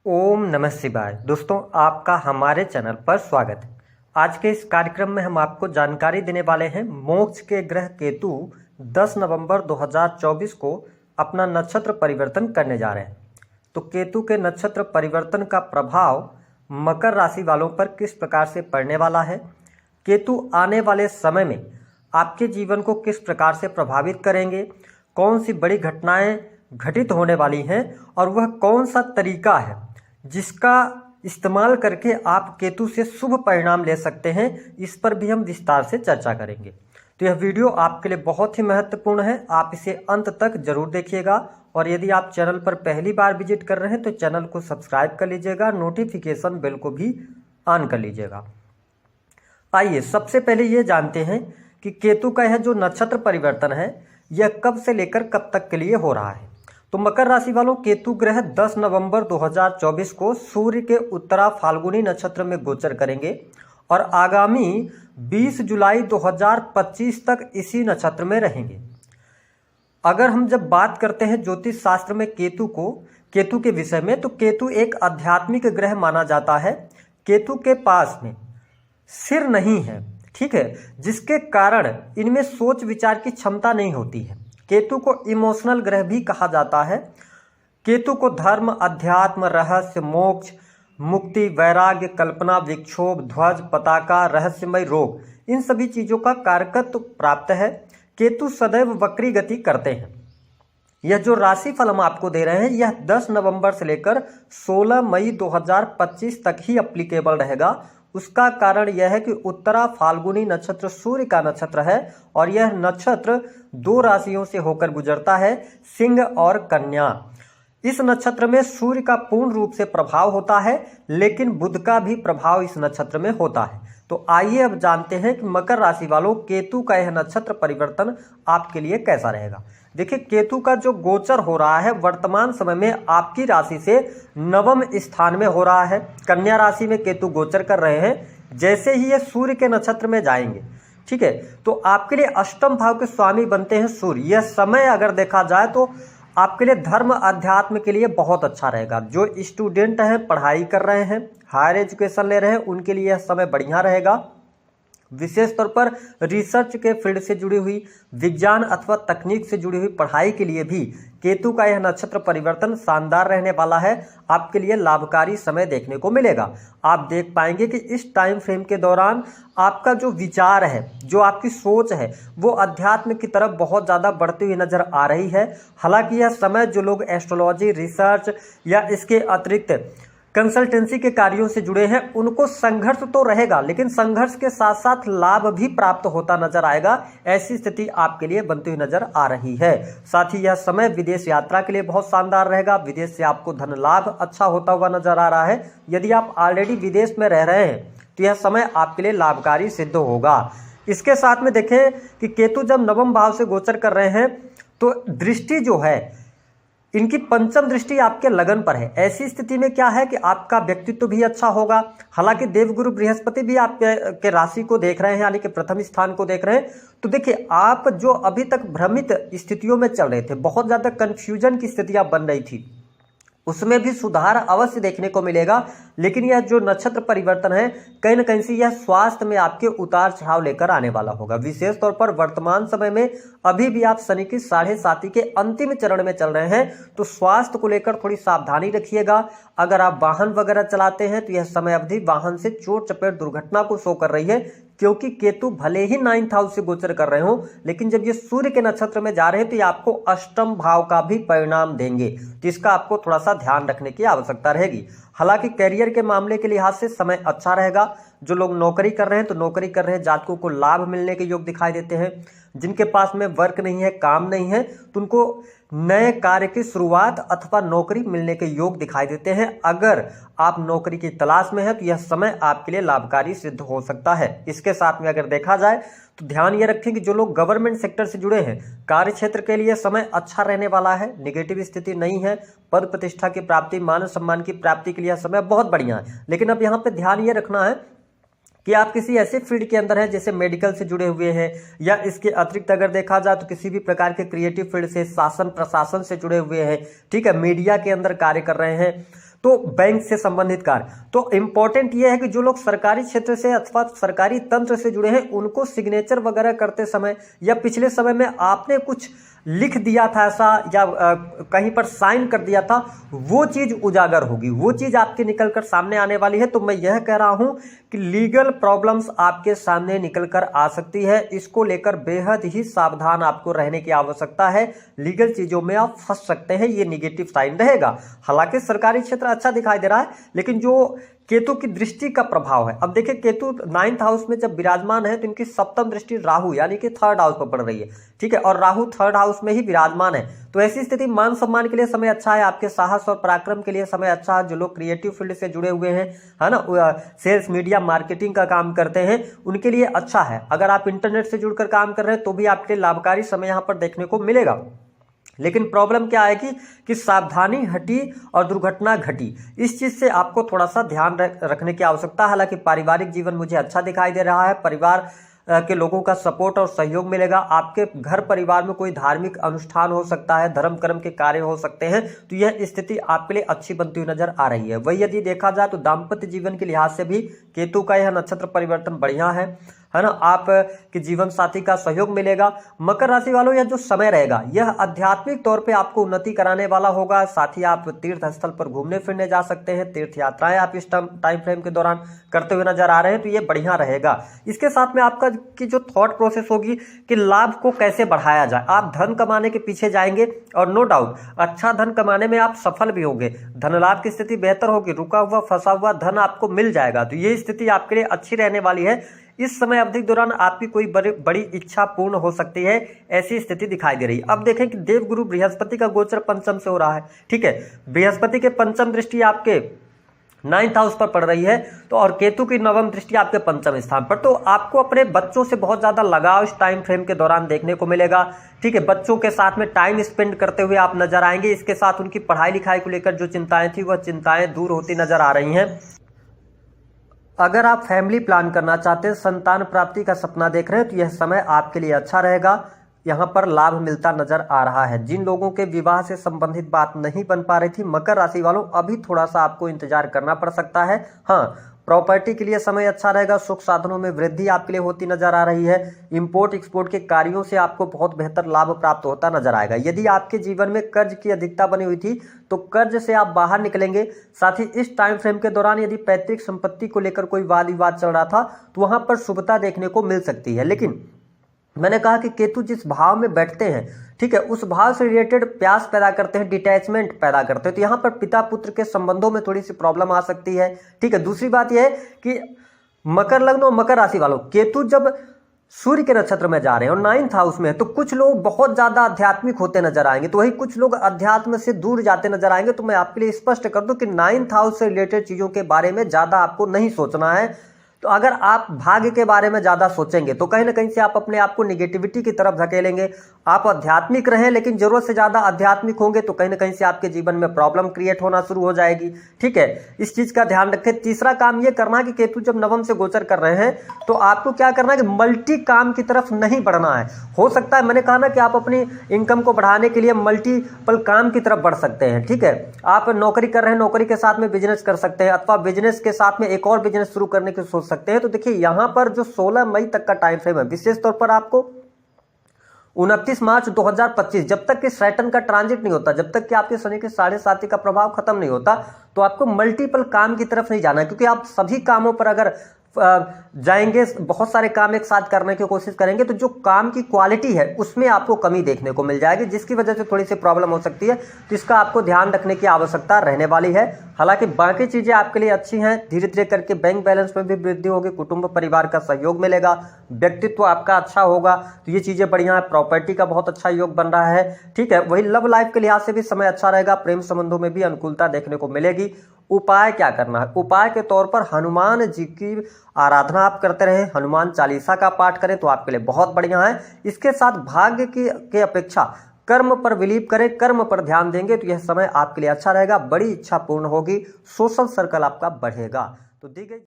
ओम नमः शिवाय। दोस्तों, आपका हमारे चैनल पर स्वागत है। आज के इस कार्यक्रम में हम आपको जानकारी देने वाले हैं मोक्ष के ग्रह केतु 10 नवंबर 2024 को अपना नक्षत्र परिवर्तन करने जा रहे हैं। तो केतु के नक्षत्र परिवर्तन का प्रभाव मकर राशि वालों पर किस प्रकार से पड़ने वाला है, केतु आने वाले समय में आपके जीवन को किस प्रकार से प्रभावित करेंगे, कौन सी बड़ी घटनाएं घटित होने वाली हैं और वह कौन सा तरीका है जिसका इस्तेमाल करके आप केतु से शुभ परिणाम ले सकते हैं, इस पर भी हम विस्तार से चर्चा करेंगे। तो यह वीडियो आपके लिए बहुत ही महत्वपूर्ण है, आप इसे अंत तक जरूर देखिएगा। और यदि आप चैनल पर पहली बार विजिट कर रहे हैं तो चैनल को सब्सक्राइब कर लीजिएगा, नोटिफिकेशन बेल को भी ऑन कर लीजिएगा। आइए सबसे पहले ये जानते हैं कि केतु का यह जो नक्षत्र परिवर्तन है यह कब से लेकर कब तक के लिए हो रहा है। तो मकर राशि वालों, केतु ग्रह 10 नवंबर 2024 को सूर्य के उत्तरा फाल्गुनी नक्षत्र में गोचर करेंगे और आगामी 20 जुलाई 2025 तक इसी नक्षत्र में रहेंगे। अगर हम जब बात करते हैं ज्योतिष शास्त्र में केतु के विषय में, तो केतु एक आध्यात्मिक ग्रह माना जाता है। केतु के पास में सिर नहीं है, ठीक है, जिसके कारण इनमें सोच विचार की क्षमता नहीं होती है। केतु को इमोशनल ग्रह भी कहा जाता है। केतु को धर्म, अध्यात्म, रहस्य, मोक्ष, मुक्ति, वैराग्य, कल्पना, विक्षोभ, ध्वज, पताका, रहस्यमय रोग, इन सभी चीजों का कारकत्व प्राप्त है। केतु सदैव वक्री गति करते हैं। यह जो राशिफल हम आपको दे रहे हैं यह 10 नवंबर से लेकर 16 मई 2025 तक ही एप्लीकेबल रहेगा। उसका कारण यह है कि उत्तरा फाल्गुनी नक्षत्र सूर्य का नक्षत्र है और यह नक्षत्र दो राशियों से होकर गुजरता है, सिंह और कन्या। इस नक्षत्र में सूर्य का पूर्ण रूप से प्रभाव होता है, लेकिन बुध का भी प्रभाव इस नक्षत्र में होता है। तो आइए अब जानते हैं कि मकर राशि वालों, केतु का यह नक्षत्र परिवर्तन आपके लिए कैसा रहेगा। देखिए, केतु का जो गोचर हो रहा है वर्तमान समय में आपकी राशि से नवम स्थान में हो रहा है। कन्या राशि में केतु गोचर कर रहे हैं। जैसे ही ये सूर्य के नक्षत्र में जाएंगे, ठीक है, तो आपके लिए अष्टम भाव के स्वामी बनते हैं सूर्य। यह समय अगर देखा जाए तो आपके लिए धर्म अध्यात्म के लिए बहुत अच्छा रहेगा। जो स्टूडेंट हैं, पढ़ाई कर रहे हैं, हायर एजुकेशन ले रहे हैं, उनके लिए यह समय बढ़िया रहेगा। विशेष तौर पर रिसर्च के फील्ड से जुड़ी हुई, विज्ञान अथवा तकनीक से जुड़ी हुई पढ़ाई के लिए भी केतु का यह नक्षत्र परिवर्तन शानदार रहने वाला है। आपके लिए लाभकारी समय देखने को मिलेगा। आप देख पाएंगे कि इस टाइम फ्रेम के दौरान आपका जो विचार है, जो आपकी सोच है, वो अध्यात्म की तरफ बहुत ज़्यादा बढ़ती हुई नजर आ रही है। हालांकि यह समय जो लोग एस्ट्रोलॉजी, रिसर्च या इसके अतिरिक्त कंसल्टेंसी के कार्यों से जुड़े हैं उनको संघर्ष तो रहेगा, लेकिन संघर्ष के साथ साथ लाभ भी प्राप्त होता नजर आएगा। ऐसी स्थिति आपके लिए बनती हुई नजर आ रही है। साथ ही यह समय विदेश यात्रा के लिए बहुत शानदार रहेगा। विदेश से आपको धन लाभ अच्छा होता हुआ नजर आ रहा है। यदि आप ऑलरेडी विदेश में रह रहे हैं तो यह समय आपके लिए लाभकारी सिद्ध होगा। इसके साथ में देखें कि केतु जब नवम भाव से गोचर कर रहे हैं तो दृष्टि जो है इनकी पंचम दृष्टि आपके लगन पर है। ऐसी स्थिति में क्या है कि आपका व्यक्तित्व भी अच्छा होगा। हालांकि देवगुरु बृहस्पति भी आपके राशि को देख रहे हैं, यानी कि प्रथम स्थान को देख रहे हैं। तो देखिए, आप जो अभी तक भ्रमित स्थितियों में चल रहे थे, बहुत ज्यादा कंफ्यूजन की स्थितियां बन रही थी, उसमें भी सुधार अवश्य देखने को मिलेगा। लेकिन यह जो नक्षत्र परिवर्तन है कहीं न कहीं से यह स्वास्थ्य में आपके उतार चढ़ाव लेकर आने वाला होगा। विशेष तौर पर वर्तमान समय में अभी भी आप शनि की 7.5 के अंतिम चरण में चल रहे हैं, तो स्वास्थ्य को लेकर थोड़ी सावधानी रखिएगा। अगर आप वाहन वगैरह चलाते हैं तो यह समय अवधि वाहन से चोट चपेट दुर्घटना को शो कर रही है, क्योंकि केतु भले ही 9th हाउस से गोचर कर रहे हो, लेकिन जब ये सूर्य के नक्षत्र में जा रहे हैं तो ये आपको अष्टम भाव का भी परिणाम देंगे। तो इसका आपको थोड़ा सा ध्यान रखने की आवश्यकता रहेगी। हालांकि कैरियर के मामले के लिहाज से समय अच्छा रहेगा। जो लोग नौकरी कर रहे हैं तो नौकरी कर रहे हैं जातकों को लाभ मिलने के योग दिखाई देते हैं। जिनके पास में वर्क नहीं है, काम नहीं है, तो उनको नए कार्य की शुरुआत अथवा नौकरी मिलने के योग दिखाई देते हैं। अगर आप नौकरी की तलाश में हैं तो यह समय आपके लिए लाभकारी सिद्ध हो सकता है। इसके साथ में अगर देखा जाए तो ध्यान ये रखें कि जो लोग गवर्नमेंट सेक्टर से जुड़े हैं, कार्य क्षेत्र के लिए समय अच्छा रहने वाला है, नेगेटिव स्थिति नहीं है। पद प्रतिष्ठा की प्राप्ति, मान सम्मान की प्राप्ति के लिए समय बहुत बढ़िया है। लेकिन अब यहाँ पे ध्यान ये रखना है कि आप किसी ऐसे फील्ड के अंदर हैं जैसे मेडिकल से जुड़े हुए हैं, या इसके अतिरिक्त अगर देखा जाए तो किसी भी प्रकार के क्रिएटिव फील्ड से, शासन प्रशासन से जुड़े हुए हैं, ठीक है, मीडिया के अंदर कार्य कर रहे हैं, तो बैंक से संबंधित कार्य। तो इंपॉर्टेंट ये है कि जो लोग सरकारी क्षेत्र से अथवा सरकारी तंत्र से जुड़े हैं, उनको सिग्नेचर वगैरह करते समय या पिछले समय में आपने कुछ लिख दिया था ऐसा या कहीं पर साइन कर दिया था, वो चीज उजागर होगी, वो चीज आपके निकल कर सामने आने वाली है। तो मैं यह कह रहा हूं कि लीगल प्रॉब्लम्स आपके सामने निकल कर आ सकती है, इसको लेकर बेहद ही सावधान आपको रहने की आवश्यकता है। लीगल चीजों में आप फंस सकते हैं, ये निगेटिव साइन रहेगा। हालांकि सरकारी क्षेत्र अच्छा दिखाई दे रहा है, लेकिन जो केतु की दृष्टि का प्रभाव है, अब देखिए केतु 9th हाउस में जब विराजमान है तो इनकी सप्तम दृष्टि राहु यानी कि 3rd हाउस पर पड़ रही है, ठीक है, और राहु 3rd हाउस में ही विराजमान है। तो ऐसी स्थिति मान सम्मान के लिए समय अच्छा है, आपके साहस और पराक्रम के लिए समय अच्छा है। जो लोग क्रिएटिव फील्ड से जुड़े हुए हैं, है ना, सेल्स मीडिया मार्केटिंग का काम करते हैं, उनके लिए अच्छा है। अगर आप इंटरनेट से जुड़कर काम कर रहे हैं तो भी आपके लिए लाभकारी समय यहां पर देखने को मिलेगा। लेकिन प्रॉब्लम क्या है कि सावधानी हटी और दुर्घटना घटी, इस चीज से आपको थोड़ा सा ध्यान रखने की आवश्यकता है। हालांकि पारिवारिक जीवन मुझे अच्छा दिखाई दे रहा है, परिवार के लोगों का सपोर्ट और सहयोग मिलेगा। आपके घर परिवार में कोई धार्मिक अनुष्ठान हो सकता है, धर्म कर्म के कार्य हो सकते हैं, तो यह स्थिति आपके लिए अच्छी बनती हुई नजर आ रही है। वही यदि देखा जाए तो दाम्पत्य जीवन के लिहाज से भी केतु का यह नक्षत्र परिवर्तन बढ़िया है ना, आप के जीवन साथी का सहयोग मिलेगा। मकर राशि वालों, यह जो समय रहेगा यह आध्यात्मिक तौर पे आपको उन्नति कराने वाला होगा। साथ ही आप तीर्थ स्थल पर घूमने फिरने जा सकते हैं, तीर्थ यात्राएं आप इस टाइम फ्रेम के दौरान करते हुए नजर आ रहे हैं, तो ये बढ़िया रहेगा। इसके साथ में आपका की जो थॉट प्रोसेस होगी कि लाभ को कैसे बढ़ाया जाए, आप धन कमाने के पीछे जाएंगे और नो डाउट अच्छा धन कमाने में आप सफल भी होंगे, धन लाभ की स्थिति बेहतर होगी, रुका हुआ फंसा हुआ धन आपको मिल जाएगा। तो ये स्थिति आपके लिए अच्छी रहने वाली है। इस समय अवधि के दौरान आपकी कोई बड़ी इच्छा पूर्ण हो सकती है, ऐसी स्थिति दिखाई दे रही है। अब देखें कि देवगुरु बृहस्पति का गोचर पंचम से हो रहा है, ठीक है, बृहस्पति के पंचम दृष्टि आपके 9th हाउस पर पड़ रही है, तो और केतु की नवम दृष्टि आपके पंचम स्थान पर। तो आपको अपने बच्चों से बहुत ज्यादा लगाव इस टाइम फ्रेम के दौरान देखने को मिलेगा, ठीक है, बच्चों के साथ में टाइम स्पेंड करते हुए आप नजर आएंगे। इसके साथ उनकी पढ़ाई लिखाई को लेकर जो चिंताएं थी वह चिंताएं दूर होती नजर आ रही हैं। अगर आप फैमिली प्लान करना चाहते हैं, संतान प्राप्ति का सपना देख रहे हैं, तो यह समय आपके लिए अच्छा रहेगा, यहाँ पर लाभ मिलता नजर आ रहा है। जिन लोगों के विवाह से संबंधित बात नहीं बन पा रही थी, मकर राशि वालों, अभी थोड़ा सा आपको इंतजार करना पड़ सकता है। हाँ, प्रॉपर्टी के लिए समय अच्छा रहेगा, सुख साधनों में वृद्धि आपके लिए होती नजर आ रही है। इंपोर्ट एक्सपोर्ट के कार्यों से आपको बहुत बेहतर लाभ प्राप्त होता नजर आएगा। यदि आपके जीवन में कर्ज की अधिकता बनी हुई थी तो कर्ज से आप बाहर निकलेंगे। साथ ही इस टाइम फ्रेम के दौरान यदि पैतृक संपत्ति को लेकर कोई वाद विवाद चल रहा था तो वहां पर शुभता देखने को मिल सकती है। लेकिन मैंने कहा कि केतु जिस भाव में बैठते हैं, ठीक है, उस भाव से रिलेटेड प्यास पैदा करते हैं, डिटैचमेंट पैदा करते हैं, तो यहाँ पर पिता पुत्र के संबंधों में थोड़ी सी प्रॉब्लम आ सकती है, ठीक है। दूसरी बात यह है कि मकर लग्न और मकर राशि वालों, केतु जब सूर्य के नक्षत्र में जा रहे हैं और 9th हाउस में है, तो कुछ लोग बहुत ज्यादा आध्यात्मिक होते नजर आएंगे, तो वही कुछ लोग अध्यात्म से दूर जाते नजर आएंगे। तो मैं आपके लिए स्पष्ट कर दूं कि 9th हाउस से रिलेटेड चीजों के बारे में ज्यादा आपको नहीं सोचना है। तो अगर आप भाग्य के बारे में ज्यादा सोचेंगे तो कहीं ना कहीं से आप अपने आप को निगेटिविटी की तरफ धकेलेंगे। आप आध्यात्मिक रहें, लेकिन जरूरत से ज्यादा आध्यात्मिक होंगे तो कहीं ना कहीं से आपके जीवन में प्रॉब्लम क्रिएट होना शुरू हो जाएगी, ठीक है, इस चीज का ध्यान रखें। तीसरा काम यह करना है कि केतु जब नवम से गोचर कर रहे हैं तो आपको क्या करना है कि मल्टी काम की तरफ नहीं बढ़ना है। हो सकता है, मैंने कहा ना कि आप अपनी इनकम को बढ़ाने के लिए मल्टीपल काम की तरफ बढ़ सकते हैं, ठीक है। आप नौकरी कर रहे हैं, नौकरी के साथ में बिजनेस कर सकते हैं, अथवा बिजनेस के साथ में एक और बिजनेस शुरू करने की सोच सकते हैं। तो देखिए यहां पर जो 16 मई तक का टाइम फ्रेम है, विशेष तौर पर आपको 29 मार्च 2025, जब तक कि सैटर्न का ट्रांजिट नहीं होता, जब तक कि आपके शनि के 7.5 का प्रभाव खत्म नहीं होता, तो आपको मल्टीपल काम की तरफ नहीं जाना है। क्योंकि आप सभी कामों पर अगर जाएंगे, बहुत सारे काम एक साथ करने की कोशिश करेंगे, तो जो काम की क्वालिटी है उसमें आपको कमी देखने को मिल जाएगी, जिसकी वजह से थोड़ी सी प्रॉब्लम हो सकती है। तो इसका आपको ध्यान रखने की आवश्यकता रहने वाली है। हालांकि बाकी चीजें आपके लिए अच्छी हैं, धीरे धीरे करके बैंक बैलेंस में भी वृद्धि होगी, कुटुंब परिवार का सहयोग मिलेगा, व्यक्तित्व आपका अच्छा होगा, तो ये चीजें बढ़िया है। प्रॉपर्टी का बहुत अच्छा योग बन रहा है, ठीक है। वही लव लाइफ के लिहाज से भी समय अच्छा रहेगा, प्रेम संबंधों में भी अनुकूलता देखने को मिलेगी। उपाय क्या करना है? उपाय के तौर पर हनुमान जी की आराधना आप करते रहे, हनुमान चालीसा का पाठ करें तो आपके लिए बहुत बढ़िया है। इसके साथ भाग्य की अपेक्षा कर्म पर बिलीव करें, कर्म पर ध्यान देंगे तो यह समय आपके लिए अच्छा रहेगा, बड़ी इच्छा पूर्ण होगी, सोशल सर्कल आपका बढ़ेगा। तो दी गई